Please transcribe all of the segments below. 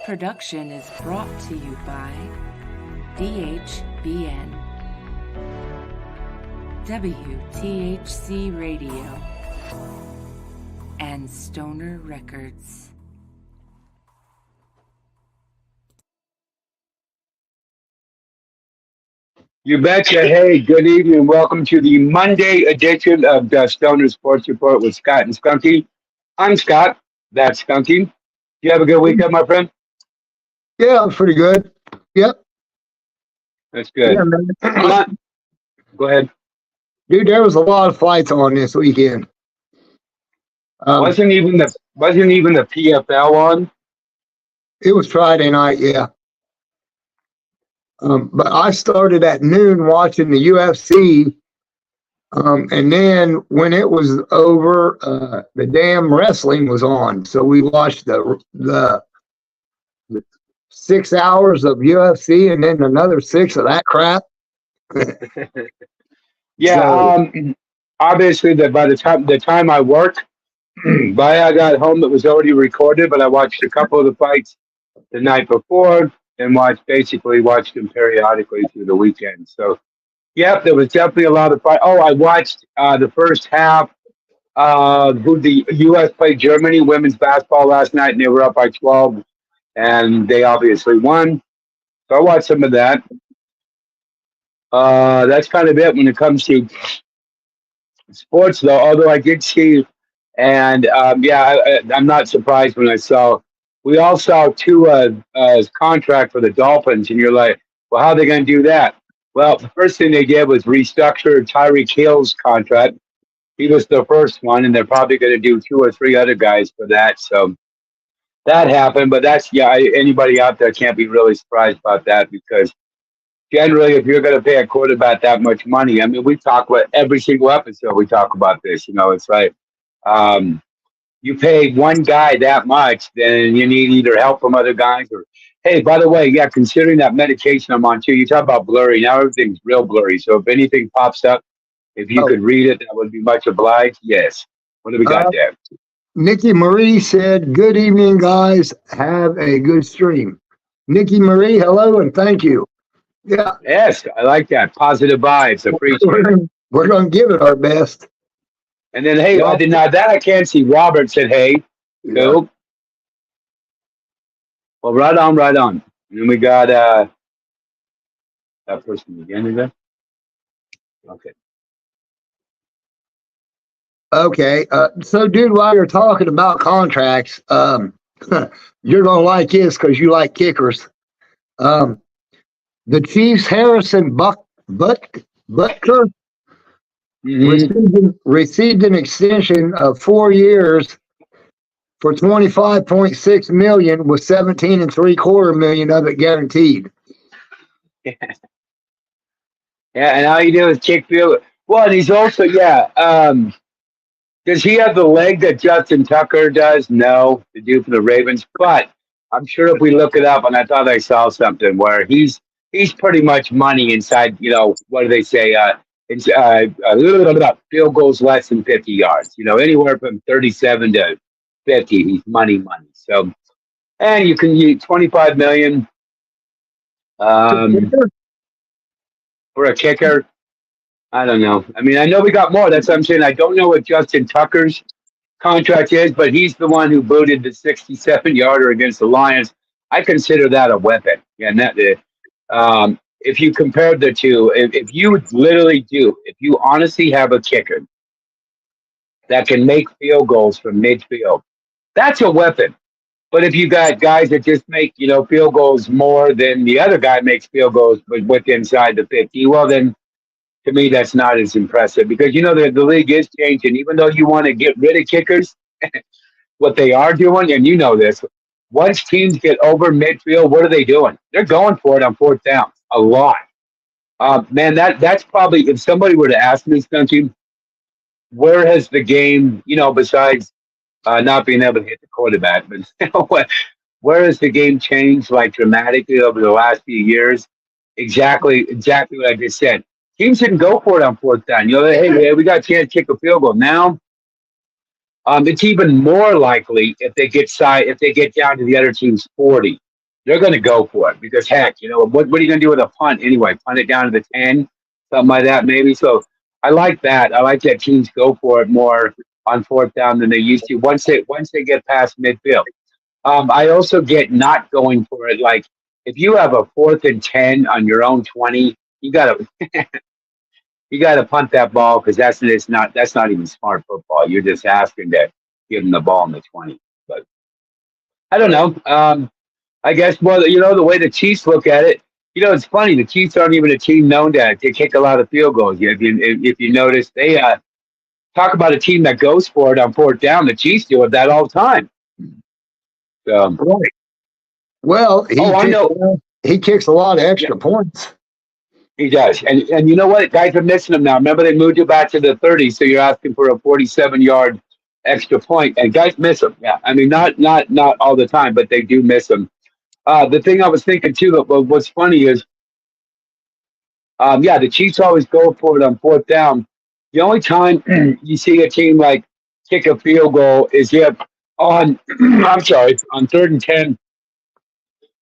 production is brought to you by DHBN, WTHC Radio, and Stoner Records. You betcha. Hey, good evening. Welcome to the Monday edition of the Stoner Sports Report with Scott and Skunky. I'm Scott. That's Skunky. You have a good weekend, my friend? Yeah, I'm pretty good. Yep. That's good. Yeah, man. Go ahead. Dude, there was a lot of fights on this weekend. Wasn't even the PFL on? It was Friday night, yeah. But I started at noon watching the UFC, and then when it was over, the damn wrestling was on. So we watched the 6 hours of UFC and then another 6 of that crap. Yeah. Obviously, by the time I worked, by I got home, it was already recorded. But I watched a couple of the fights the night before and watched them periodically through the weekend. So, yep, there was definitely a lot of fight. Oh, I watched the first half. Who the U.S. played Germany women's basketball last night, and they were up by 12, and they obviously won. So I watched some of that. That's kind of it when it comes to sports, though. Although I did see, and I'm not surprised when I saw. We all saw two contract for the Dolphins, and you're like, well, how are they going to do that? Well, the first thing they did was restructure Tyreek Hill's contract. He was the first one, and they're probably going to do 2 or 3 other guys for that. So that happened, but anybody out there can't be really surprised about that because generally, if you're going to pay a quarterback that much money, I mean, we talk about every single episode. We talk about this. It's like you pay one guy that much, then you need either help from other guys or, hey, by the way, yeah, considering that medication I'm on too, you talk about blurry. Now everything's real blurry. So if anything pops up, if you could read it, that would be much obliged. Yes. What do we got there? Nikki Marie said, "Good evening, guys. Have a good stream." Nikki Marie, hello and thank you. Yeah. Yes, I like that. Positive vibes. Appreciate it. We're going to give it our best. And then, hey, I did not that I can't see. Robert said, hey. Nope. Well, right on. And then we got that person again, is that? Okay. Okay. So, dude, while you're talking about contracts, you're going to like this because you like kickers. The Chiefs' Harrison Butker received an extension of 4 years for $25.6 million, with $17.75 million of it guaranteed. Yeah, and all you do is kick field. Well, and he's also does he have the leg that Justin Tucker does? No, the dude for the Ravens. But I'm sure if we look it up, and I thought I saw something where he's pretty much money inside. What do they say? It's field goals less than 50 yards. Anywhere from 37 to 50, he's money. So, and you can use $25 million for a kicker. I don't know. I mean, I know we got more. That's what I'm saying. I don't know what Justin Tucker's contract is, but he's the one who booted the 67-yarder against the Lions. I consider that a weapon. Yeah, and that if you compared the two, if you honestly have a kicker that can make field goals from midfield, that's a weapon. But if you got guys that just make, field goals more than the other guy makes field goals with inside the 50, well, then to me, that's not as impressive because, the league is changing. Even though you want to get rid of kickers, what they are doing, and you know this, once teams get over midfield, what are they doing? They're going for it on 4th down a lot. Man, that's probably, if somebody were to ask me, Skunky, where has the game, besides not being able to hit the quarterback, but where has the game changed like dramatically over the last few years? Exactly what I just said. Teams didn't go for it on 4th down. Hey, we got a chance to kick a field goal. Now, it's even more likely if they get down to the other team's 40. they're going to go for it because heck, what are you going to do with a punt anyway? Punt it down to the 10, something like that maybe. So I like that. I like that teams go for it more on fourth down than they used to once they get past midfield. I also get not going for it. Like if you have a 4th and 10 on your own 20, you gotta punt that ball because that's not even smart football. You're just asking to give them the ball in the 20. But I don't know. I guess well, the way the Chiefs look at it, it's funny. The Chiefs aren't even a team known to kick a lot of field goals. If you notice, they talk about a team that goes for it on fourth down. The Chiefs do it that all the time. So, Right. Well, I know he kicks a lot of extra points. he does, and you know what? Guys are missing them now. Remember, they moved you back to the 30, so you're asking for a 47-yard extra point, and guys miss them. Yeah, I mean, not all the time, but they do miss them. The thing I was thinking too, that what's funny is, yeah, the Chiefs always go for it on fourth down. The only time you see a team like kick a field goal is if on, I'm sorry, on 3rd and 10,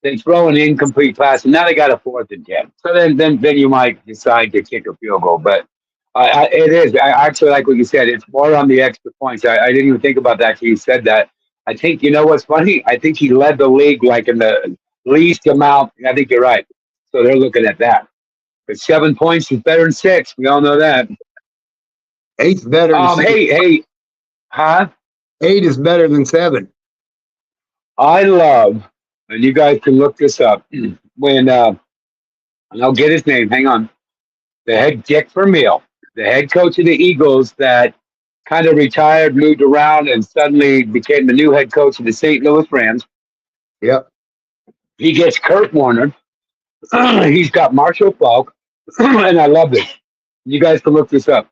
they throw an incomplete pass, and now they got a 4th and 10. So then you might decide to kick a field goal. But it is. I actually like what you said. It's more on the extra points. I didn't even think about that till you said that. I think you know what's funny. I think he led the league like in the least amount. I think you're right. So they're looking at that. But 7 points is better than six. We all know that. Eight's better than six. Hey, huh? 8 is better than 7. I love, and you guys can look this up when and I'll get his name. Hang on. The head Dick Vermeil, the head coach of the Eagles that kind of retired, moved around, and suddenly became the new head coach of the St. Louis Rams. Yep. He gets Kurt Warner. He's got Marshall Falk, and I love this. You guys can look this up.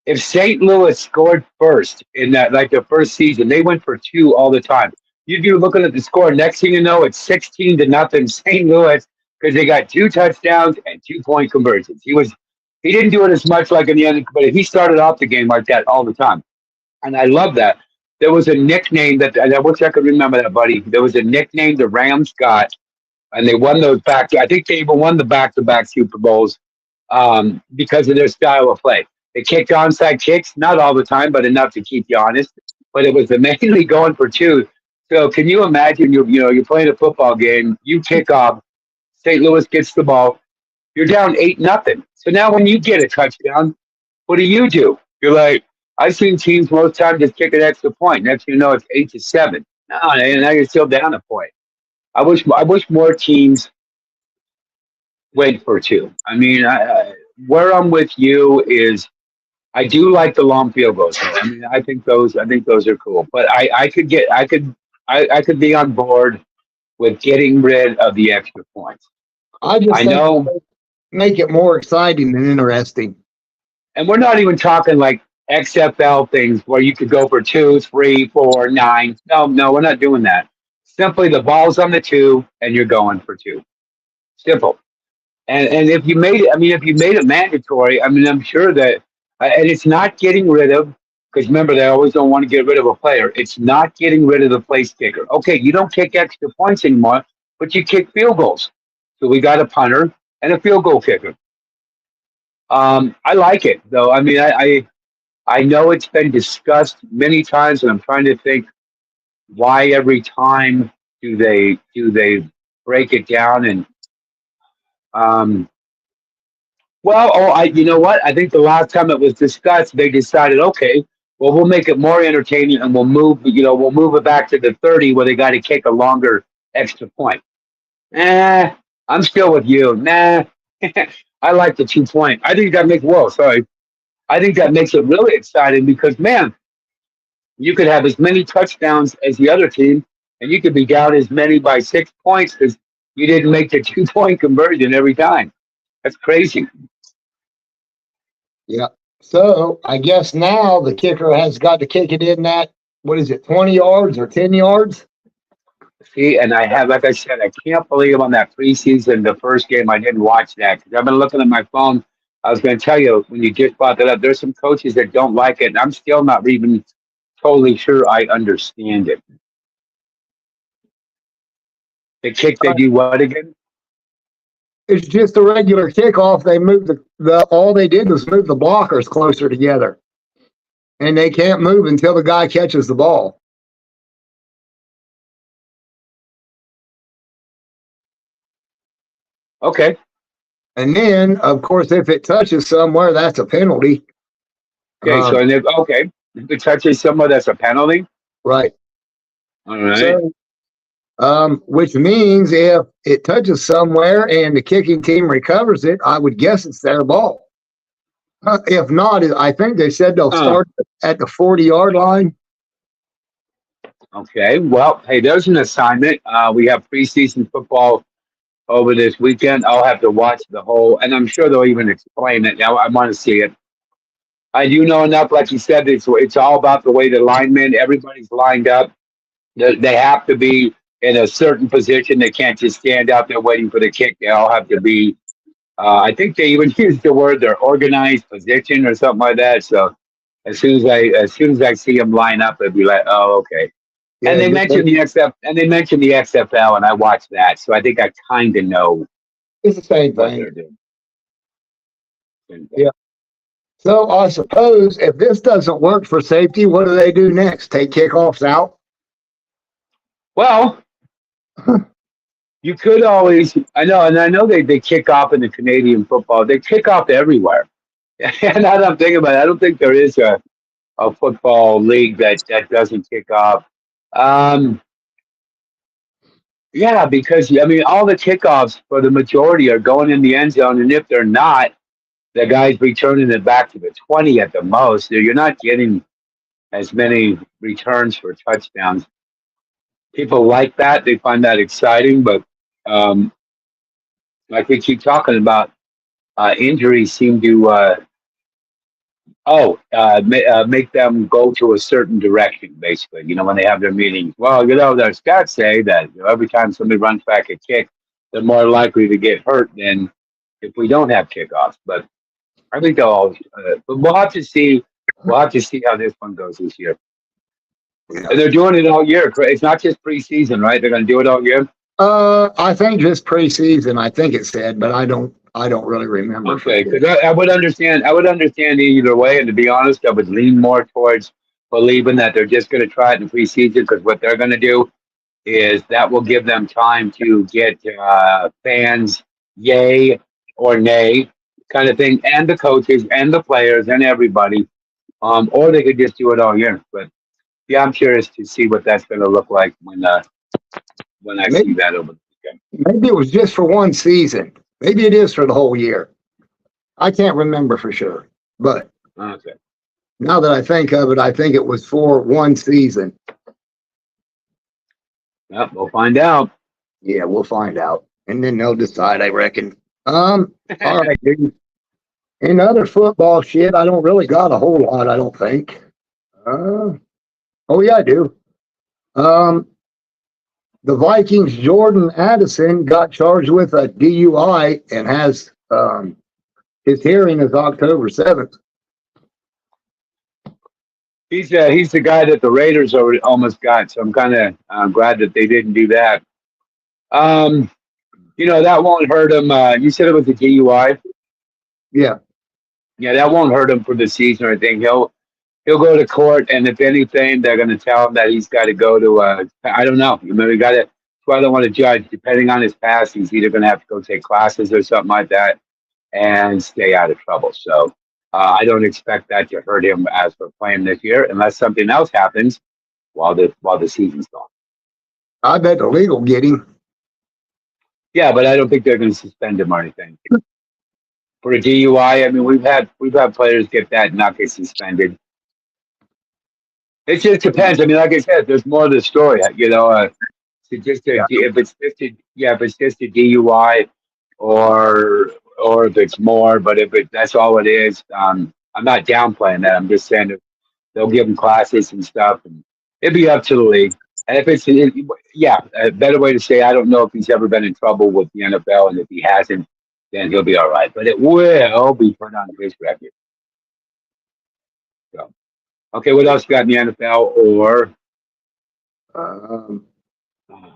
If St. Louis scored first in that, like the first season, they went for two all the time. You'd be looking at the score. Next thing you know, it's 16-0 St. Louis because they got 2 touchdowns and 2-point conversions. He didn't do it as much like in the end, but he started off the game like that all the time, and I love that. There was a nickname that, and I wish I could remember that, buddy. There was a nickname the Rams got, and they won those back. I think they even won the back-to-back Super Bowls because of their style of play. They kicked onside kicks, not all the time, but enough to keep you honest. But it was mainly going for two. So can you imagine? You're playing a football game. You kick off. St. Louis gets the ball. You're down 8-0. So now when you get a touchdown, what do? You're like, I've seen teams most times just kick an extra point. Next thing you know, it's 8-7. No, and now you're still down a point. I wish more teams went for two. I mean, where I'm with you is I do like the long field goals. I mean, I think those are cool. But I could be on board with getting rid of the extra points. I just I think know, make it more exciting and interesting. and we're not even talking like XFL things where you could go for 2, 3, 4, 9. No, we're not doing that. Simply the ball's on the two and you're going for two. Simple. And if you made it mandatory, I mean, I'm sure that, and it's not getting rid of, because remember, they always don't want to get rid of a player. It's not getting rid of the place kicker. Okay, you don't kick extra points anymore, but you kick field goals. So we got a punter and a field goal kicker. I like it though. I mean, I know it's been discussed many times, and I'm trying to think why every time do they break it down and um, well, you know what? I think the last time it was discussed, they decided, okay, well, we'll make it more entertaining and we'll move it back to the 30 where they got to kick a longer extra point. I'm still with you. Nah, I like the 2 point. I think that makes, whoa, sorry. I think that makes it really exciting because, man, you could have as many touchdowns as the other team and you could be down as many by 6 points because you didn't make the 2-point conversion every time. That's crazy. Yeah. So I guess now the kicker has got to kick it in that, what is it, 20 yards or 10 yards? See, and like I said, I can't believe on that preseason, the first game, I didn't watch that because I've been looking at my phone. I was going to tell you when you just brought that up, there's some coaches that don't like it, and I'm still not even totally sure I understand it. The kick, they do what again? It's just a regular kickoff. They moved the all they did was move the blockers closer together. And they can't move until the guy catches the ball. Okay. And then, of course, if it touches somewhere, that's a penalty. Okay. So, if it touches somewhere, that's a penalty. Right. All right. So, which means if it touches somewhere and the kicking team recovers it, I would guess it's their ball. If not, I think they said they'll start at the 40-yard line. Okay. Well, hey, there's an assignment. We have preseason football over this weekend. I'll have to watch the whole, and I'm sure they'll even explain it. Now, I want to see it. I do know enough, like you said, it's all about the way the linemen, everybody's lined up. They have to be in a certain position. They can't just stand out there waiting for the kick. They all have to be. I think they even use the word their organized position or something like that. So as soon as I see them line up, I'd be like, oh, okay. Yeah, And they mentioned the XFL, and I watched that, so I think I kind of know it's the same what thing. they're doing. Yeah. So I suppose if this doesn't work for safety, what do they do next? Take kickoffs out? Well, you could always. I know they kick off in the Canadian football. They kick off everywhere. And now that I'm thinking about it, I don't think there is a football league that doesn't kick off. Yeah, because I mean, all the kickoffs for the majority are going in the end zone, and if they're not, the guy's returning it back to the 20 at the most. So you're not getting as many returns for touchdowns. People like that; they find that exciting, but um, like we keep talking about, injuries seem to make them go to a certain direction, basically. When they have their meetings. Well, their stats say that every time somebody runs back a kick, they're more likely to get hurt than if we don't have kickoffs. But I think they'll all. But we'll have to see. We'll have to see how this one goes this year. And they're doing it all year. It's not just preseason, right? They're going to do it all year. I think just preseason. I think it said, but I don't really remember. Okay, because I would understand. I would understand either way. And to be honest, I would lean more towards believing that they're just going to try it in preseason, because what they're going to do is that will give them time to get fans, yay or nay, kind of thing, and the coaches and the players and everybody. Or they could just do it all year. But yeah, I'm curious to see what that's going to look like when I see that over the weekend. Maybe it was just for one season. Maybe it is for the whole year. I can't remember for sure. But Okay. now that I think of it, I think it was for one season. Yep, we'll find out. Yeah, we'll find out. And then they'll decide, I reckon. All right, dude. In other football shit, I don't really got a whole lot, I don't think. Oh yeah, I do. The Vikings' Jordan Addison got charged with a DUI and has his hearing is October 7th. He's the guy that the Raiders almost got, so I'm kind of glad that they didn't do that. That won't hurt him. You said it was a DUI. Yeah. Yeah, that won't hurt him for the season or anything. He'll go to court, and if anything, they're going to tell him that he's got to go to. I don't know. We got to. That's why I don't want to judge. Depending on his past, he's either going to have to go take classes or something like that, and stay out of trouble. So I don't expect that to hurt him as for playing this year, unless something else happens while the season's gone. I bet the league will get him. Yeah, but I don't think they're going to suspend him or anything. For a DUI, I mean, we've had players get that and not get suspended. It just depends. I mean, like I said, there's more to the story. If it's just a DUI, or if it's more, but that's all it is. I'm not downplaying that. I'm just saying that they'll give him classes and stuff, and it'd be up to the league. And if it's a better way to say, I don't know if he's ever been in trouble with the NFL, and if he hasn't, then he'll be all right. But it will be put on his record. So, okay, what else you got in the NFL? Or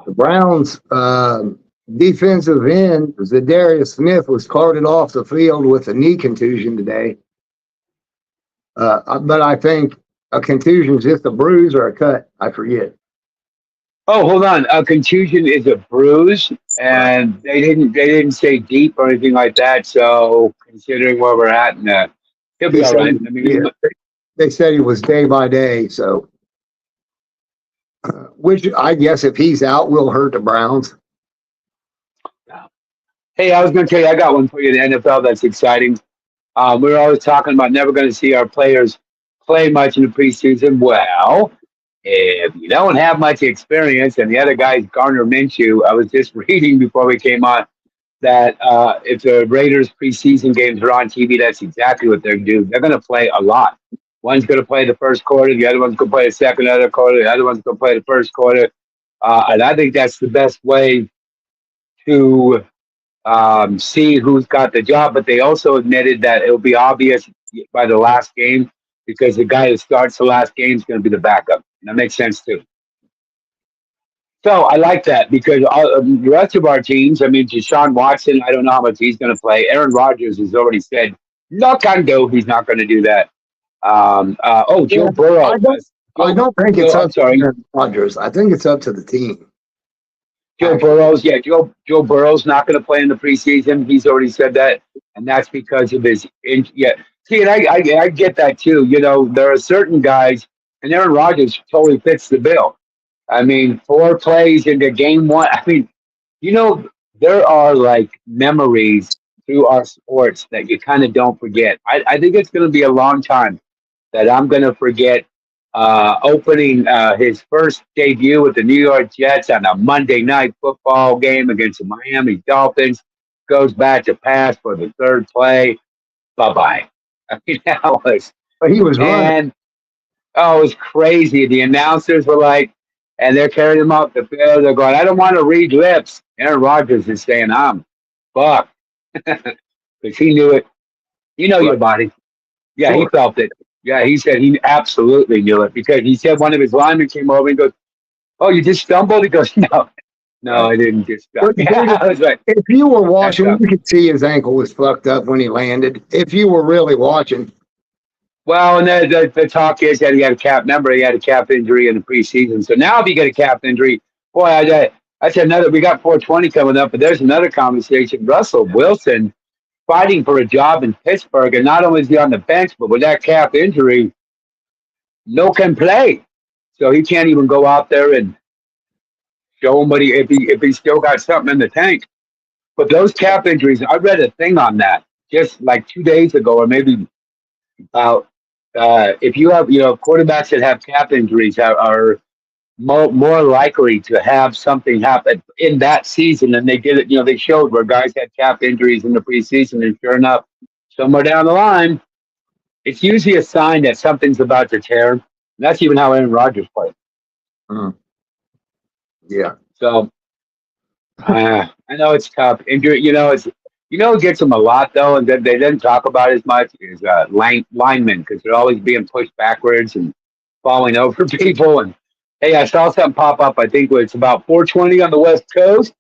The Browns defensive end, Zadarius Smith, was carted off the field with a knee contusion today. But I think a contusion is just a bruise or a cut. I forget. Oh, hold on. A contusion is a bruise, and they didn't say deep or anything like that. So considering where we're at, he'll be They all said, right. I mean, they said he was day by day. So, which I guess if he's out, will hurt the Browns. hey, I was going to tell you, I got one for you in the NFL that's exciting. We're always talking about never going to see our players play much in the preseason. Well, if you don't have much experience, and the other guy's Garner Minshew, I was just reading before we came on that if the Raiders preseason games are on TV, that's exactly what they're going to do. They're going to play a lot. One's going to play the first quarter, the other one's going to play the second other quarter, the other one's going to play the first quarter. And I think that's the best way to see who's got the job. But they also admitted that it'll be obvious by the last game because the guy who starts the last game is going to be the backup. And that makes sense too. So I like that because the rest of our teams, I mean, Deshaun Watson, I don't know how much he's going to play. Aaron Rodgers has already said, no can do. He's not going to do that. Joe Burrow. I don't think it's up to Aaron Rodgers. I think it's up to the team. Joe Burrow's, Joe Burrow's not going to play in the preseason. He's already said that, and that's because of his. See, and I get that too. You know, there are certain guys, and Aaron Rodgers totally fits the bill. I mean, 4 plays into game 1. I mean, you know, there are like memories through our sports that you kind of don't forget. I think it's going to be a long time that I'm going to forget opening his first debut with the New York Jets on a Monday night football game against the Miami Dolphins. Goes back to pass for the 3rd play. Bye-bye. I mean, that was... But he was running. Oh, it was crazy. The announcers were like, and they're carrying him off the field. They're going, I don't want to read lips. Aaron Rodgers is saying, I'm fucked. Because he knew it. You know your body. Yeah, he felt it. Yeah, he said he absolutely knew it because he said one of his linemen came over and goes, oh, you just stumbled? He goes, no, I didn't just stumble. Yeah, I was like, if you were watching, you could see his ankle was fucked up when he landed. If you were really watching. Well, and the talk is that he had a calf injury in the preseason. So now if you get a calf injury, boy, that's another, we got 420 coming up, but there's another conversation. Russell Wilson fighting for a job in Pittsburgh, and not only is he on the bench, but with that calf injury, no can play. So he can't even go out there and show him if he still got something in the tank. But those calf injuries, I read a thing on that just like 2 days ago, or maybe about if you have, quarterbacks that have calf injuries are more likely to have something happen in that season. And they did it, they showed where guys had calf injuries in the preseason, and sure enough, somewhere down the line, it's usually a sign that something's about to tear. And that's even how Aaron Rodgers played. Yeah. So I know it's tough. Injury, it gets them a lot though, and they didn't talk about as much is linemen because they're always being pushed backwards and falling over people. And hey, I saw something pop up. I think it's about 420 on the West Coast.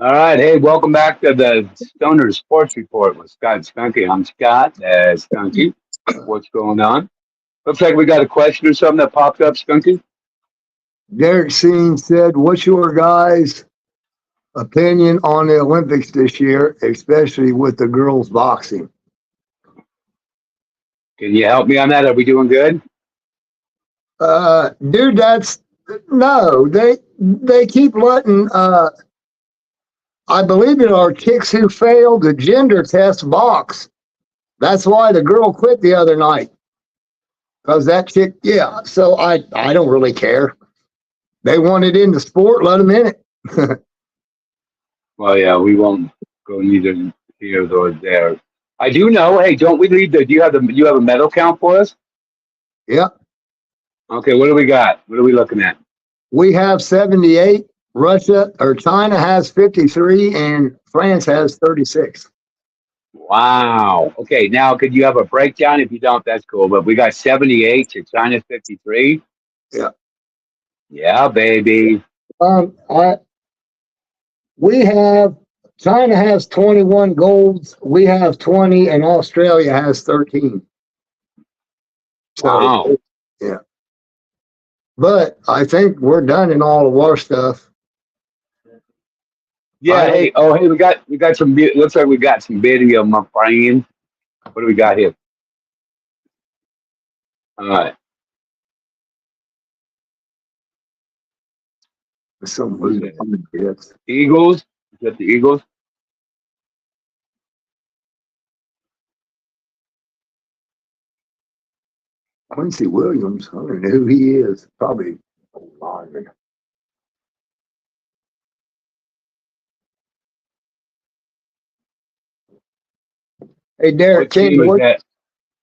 All right. Hey, welcome back to the Stoner Sports Report with Scott and Skunky. I'm Scott, Skunky. What's going on? Looks like we got a question or something that popped up, Skunky. Derek Seen said, "What's your guys' opinion on the Olympics this year, especially with the girls boxing?" Can you help me on that? Are we doing good? Dude, that's no. They keep letting. I believe it are chicks who failed the gender test box. That's why the girl quit the other night. Because that chick, yeah. So I don't really care. They want it in the sport, let them in it. Well, yeah, we won't go neither here nor there. I do know. Hey, don't we need the? Do you have a medal count for us? Yeah. Okay, what do we got? What are we looking at? We have 78. Russia or China has 53, and France has 36. Wow. Okay, now could you have a breakdown? If you don't, that's cool. But we got 78 to China 53. Yeah. Yeah, baby. I we have China has 21 golds, we have 20, and Australia has 13. So Wow. yeah. But I think we're done in all of our stuff. Yeah. Hey. Oh, hey. We got some. Looks like we got some video, my friend. What do we got here? All right. Some What's movie. that? Yes. Eagles. Is that the Eagles? Quincy Williams, I don't know who he is. Probably old lineman. Hey, Derek, What team is that?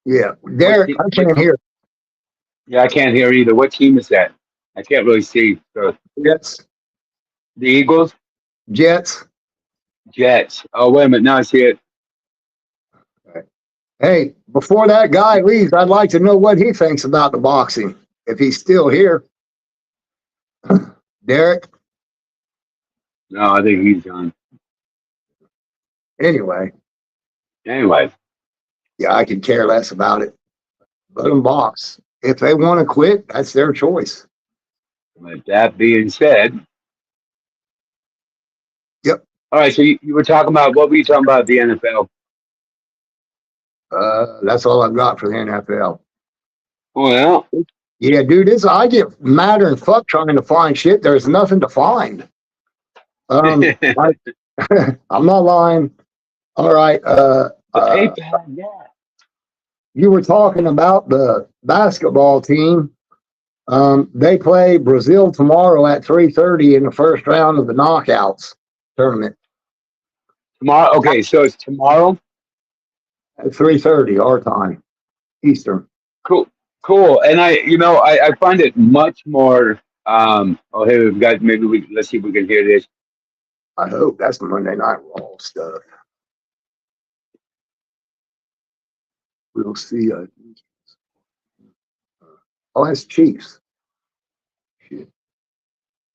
yeah, What Derek, team? I can't hear. Yeah, I can't hear either. What team is that? I can't really see. So, Jets, the Eagles, Jets. Jets. Oh, wait a minute. Now I see it. Hey, before that guy leaves, I'd like to know what he thinks about the boxing. If he's still here, Derek. No, I think he's gone. Anyway, Anyway, yeah, I could care less about it. Let them box. If they want to quit, that's their choice. with that being said, Yep. all right. So you were talking about what were you talking about the NFL? That's all I've got for the NFL. Well, Yeah, dude, I get madder and fuck trying to find shit. There's nothing to find. I, I'm not lying. All right. PayPal, yeah. You were talking about the basketball team. They play Brazil tomorrow at 3:30 in the first round of the knockouts tournament. Tomorrow. Okay, so it's tomorrow. At 3:30 our time, Eastern. Cool, cool. And I find it much more. Oh, hey, we've got maybe we let's see if we can hear this. I hope that's the Monday Night Raw stuff. We'll see. Oh, that's Chiefs. Shit.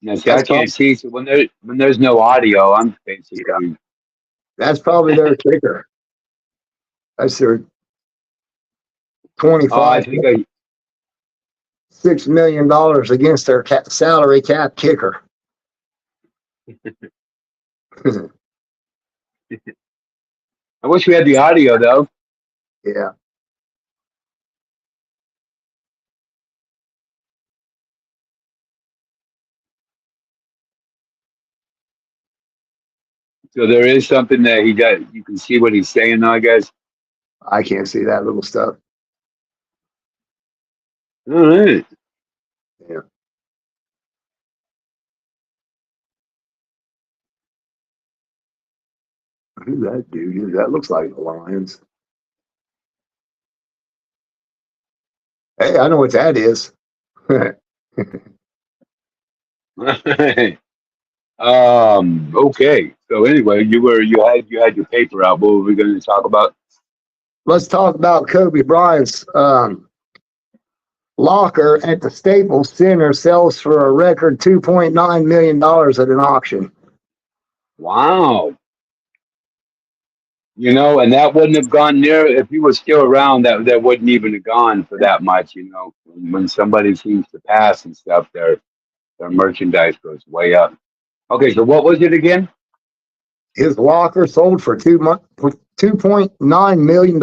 Now, see, I can't see. So when there's no audio, I'm basically. Yeah. That's probably their kicker. That's their Oh, I 25, think $6 million against their salary cap kicker. I wish we had the audio though. Yeah. So there is something that he does. You can see what he's saying now, I guess. I can't see that little stuff. All right. Yeah. Who's that dude? That looks like the Lions. Hey, I know what that is. Okay. So anyway, you had your paper out. What were we going to talk about? Let's talk about Kobe Bryant's locker at the Staples Center sells for a record $2.9 million at an auction. Wow. And that wouldn't have gone near if he was still around. That wouldn't even have gone for that much. When somebody seems to pass and stuff, their merchandise goes way up. Okay, so what was it again? His locker sold for $2.9 million.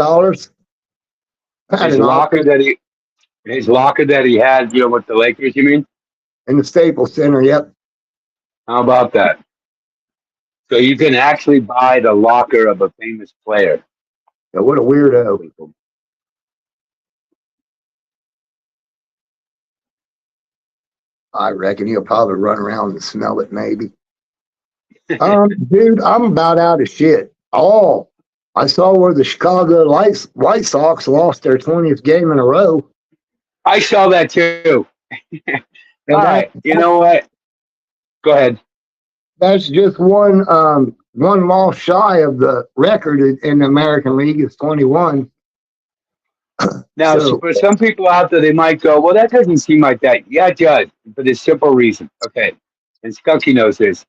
Had His an locker auction that he his locker that he had, with the Lakers. You mean? in the Staples Center. Yep. How about that? So you can actually buy the locker of a famous player. Yeah, what a weirdo. I reckon he'll probably run around and smell it, maybe. Dude, I'm about out of shit. Oh, I saw where the Chicago White Sox lost their 20th game in a row. I saw that too. All And right, you know what? Go ahead. that's just one loss shy of the record in the American League is 21. Now, So for some people out there, they might go, "Well, that doesn't seem like that." Yeah, it does, for this simple reason. Okay, and Skunky knows this.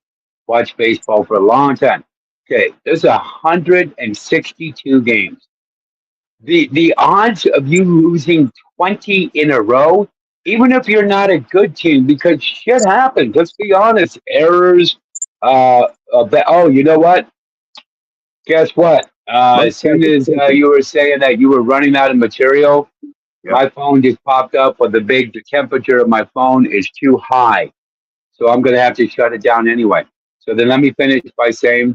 Watched baseball for a long time. Okay, there's 162 games. The odds of you losing 20 in a row, even if you're not a good team, because shit happens. Let's be honest, errors. Oh, you know what? Guess what? As soon as you were saying that you were running out of material, my phone just popped up with the temperature of my phone is too high. So I'm going to have to shut it down anyway. So then let me finish by saying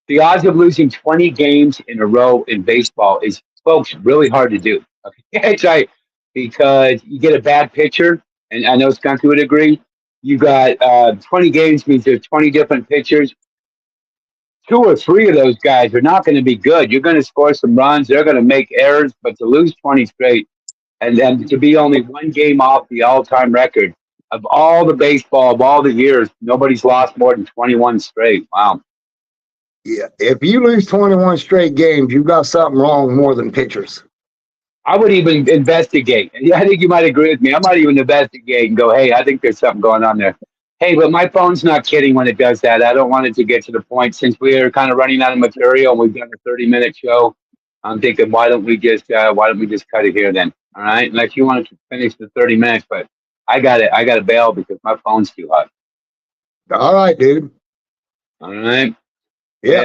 the odds of losing 20 games in a row in baseball is, folks, really hard to do. Okay? It's like, because you get a bad pitcher, and I know Skunky would agree. You got 20 games means there's 20 different pitchers. Two or three of those guys are not going to be good. You're going to score some runs. They're going to make errors, but to lose 20 straight and then to be only one game off the all-time record of all the baseball of all the years, nobody's lost more than 21 straight. Wow. yeah, if you lose 21 straight games, you've got something wrong more than pitchers. I would even investigate. Yeah, I think you might agree with me. I might even investigate and go, hey, I think there's something going on there. Hey, but my phone's not kidding when it does that. I don't want it to get to the point, since we're kind of running out of material and we've done a 30-minute show. I'm thinking, why don't we just cut it here then? All right, unless you want to finish the 30 minutes, but I got it. I got to bail because my phone's too hot. All right, dude. All right. Yeah.